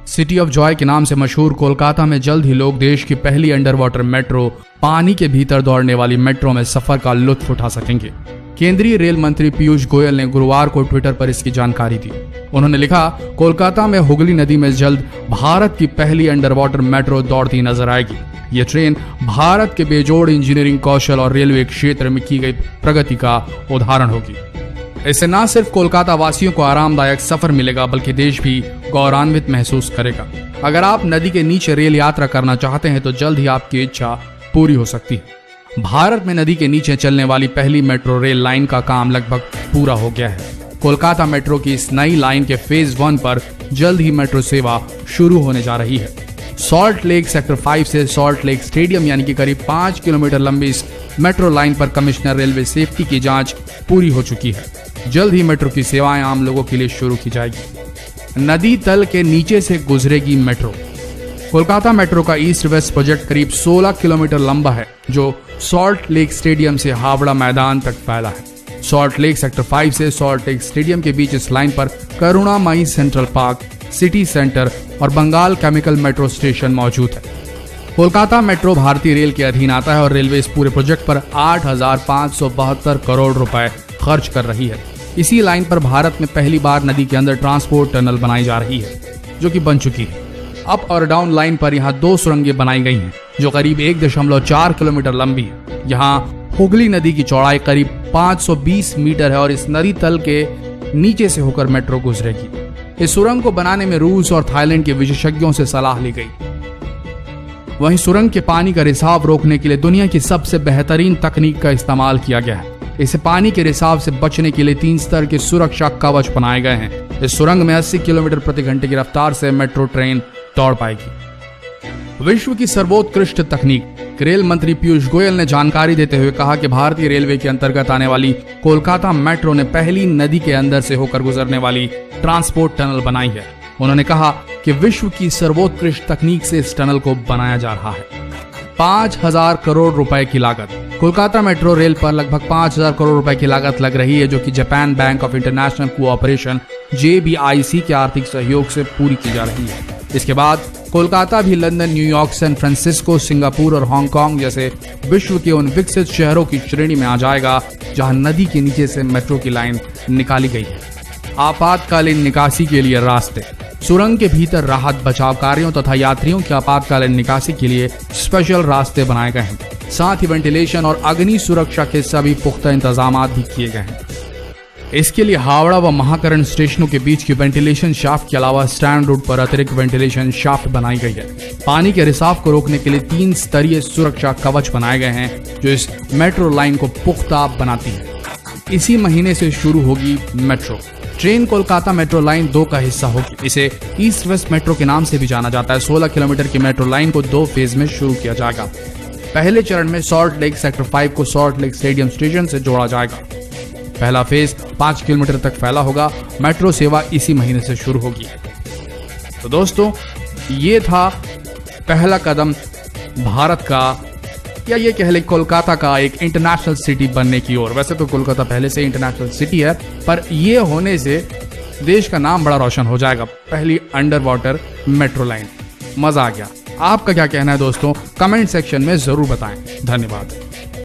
City of Joy के नाम से मशहूर कोलकाता में जल्द ही लोग देश की पहली अंडर वाटर मेट्रो, पानी के भीतर दौड़ने वाली मेट्रो में सफर का लुत्फ उठा सकेंगे। केंद्रीय रेल मंत्री पीयूष गोयल ने गुरुवार को ट्विटर पर इसकी जानकारी दी। उन्होंने लिखा, कोलकाता में हुगली नदी में जल्द भारत की पहली अंडर वाटर मेट्रो दौड़ती नजर आएगी। ये ट्रेन भारत के बेजोड़ इंजीनियरिंग कौशल और रेलवे क्षेत्र में की गई प्रगति का उदाहरण होगी। इससे न सिर्फ कोलकाता वासियों को आरामदायक सफर मिलेगा, बल्कि देश भी गौरवान्वित महसूस करेगा। अगर आप नदी के नीचे रेल यात्रा करना चाहते हैं तो जल्द ही आपकी इच्छा पूरी हो सकती है। भारत में नदी के नीचे चलने वाली पहली मेट्रो रेल लाइन का काम लगभग पूरा हो गया है। कोलकाता मेट्रो की इस नई लाइन के फेज 1 पर जल्द ही मेट्रो सेवा शुरू होने जा रही है। सॉल्ट लेक सेक्टर 5 से सॉल्ट लेक स्टेडियम यानी कि करीब 5 किलोमीटर लंबी इस मेट्रो लाइन पर कमिश्नर रेलवे सेफ्टी की जांच पूरी हो चुकी है। जल्द ही मेट्रो की सेवाएं आम लोगों के लिए शुरू की जाएगी। नदी तल के नीचे से गुजरेगी मेट्रो। कोलकाता मेट्रो का ईस्ट वेस्ट प्रोजेक्ट करीब 16 किलोमीटर लंबा है, जो सॉल्ट लेक स्टेडियम से हावड़ा मैदान तक फैला है। सॉल्ट लेक सेक्टर 5 से सॉल्ट लेक स्टेडियम के बीच इस लाइन पर करुणामयी सेंट्रल पार्क, सिटी सेंटर और बंगाल केमिकल मेट्रो स्टेशन मौजूद है। कोलकाता मेट्रो भारतीय रेल के अधीन आता है और रेलवे इस पूरे प्रोजेक्ट पर 8,572 करोड़ रुपए खर्च कर रही है। इसी लाइन पर भारत में पहली बार नदी के अंदर ट्रांसपोर्ट टनल बनाई जा रही है, जो कि बन चुकी है। अप और डाउन लाइन पर यहाँ 2 सुरंगें बनाई गई हैं, जो करीब 1.4 किलोमीटर लंबी है। यहाँ हुगली नदी की चौड़ाई करीब 520 मीटर है और इस नदी तल के नीचे से होकर मेट्रो गुजरेगी। इस सुरंग को बनाने में रूस और थाईलैंड के विशेषज्ञों से सलाह ली गई। वहीं सुरंग के पानी का रिसाव रोकने के लिए दुनिया की सबसे बेहतरीन तकनीक का इस्तेमाल किया गया है। इसे पानी के रिसाव से बचने के लिए 3 स्तर के सुरक्षा कवच बनाए गए हैं। इस सुरंग में 80 किलोमीटर प्रति घंटे की रफ्तार से मेट्रो ट्रेन दौड़ पाएगी। विश्व की सर्वोत्कृष्ट तकनीक। रेल मंत्री पीयूष गोयल ने जानकारी देते हुए कहा कि भारतीय रेलवे के अंतर्गत आने वाली कोलकाता मेट्रो ने पहली नदी के अंदर से होकर गुजरने वाली ट्रांसपोर्ट टनल बनाई है। उन्होंने कहा कि विश्व की सर्वोत्कृष्ट तकनीक से इस टनल को बनाया जा रहा है। 5,000 करोड़ रुपए की लागत। कोलकाता मेट्रो रेल पर लगभग 5,000 करोड़ रुपए की लागत लग रही है, जो कि Japan bank of international cooperation JBIC के आर्थिक सहयोग से पूरी की जा रही है। इसके बाद कोलकाता भी London, New York, San Francisco, Singapore और हांगकांग जैसे विश्व के उन विकसित शहरों की श्रेणी में आ जाएगा जहां नदी के नीचे से मेट्रो की लाइन निकाली गई है। आपातकालीन निकासी के लिए रास्ते। सुरंग के भीतर राहत बचाव कार्यों तथा यात्रियों की आपातकालीन निकासी के लिए स्पेशल रास्ते बनाए गए हैं। साथ ही वेंटिलेशन और अग्नि सुरक्षा के सभी पुख्ता इंतजाम भी किए गए हैं। इसके लिए हावड़ा व महाकरण स्टेशनों के बीच की वेंटिलेशन शाफ्ट के अलावा स्टैंड रोड पर अतिरिक्त वेंटिलेशन शाफ्ट बनाई गई है। पानी के रिसाव को रोकने के लिए 3 स्तरीय सुरक्षा कवच बनाए गए हैं, जो इस मेट्रो लाइन को पुख्ता बनाती है। इसी महीने से शुरू होगी metro train. Kolkata metro line 2 का हिस्सा होगी। इसे ईस्ट वेस्ट मेट्रो के नाम से भी जाना जाता है। 16 किलोमीटर की मेट्रो लाइन को 2 फेज में शुरू किया जाएगा। पहले चरण में सॉल्ट लेक सेक्टर 5 को सॉल्ट लेक स्टेडियम स्टेशन से जोड़ा जाएगा। पहला फेज 5 किलोमीटर तक फैला होगा। मेट्रो सेवा इसी महीने से शुरू होगी। तो दोस्तों, ये था पहला कदम भारत का, या ये कह ले कोलकाता का एक इंटरनेशनल सिटी बनने की ओर। वैसे तो कोलकाता पहले से इंटरनेशनल सिटी है, पर ये होने से देश का नाम बड़ा रोशन हो जाएगा। पहली अंडर वाटर मेट्रो लाइन। मजा आ गया। आपका क्या कहना है दोस्तों? कमेंट सेक्शन में जरूर बताएं। धन्यवाद।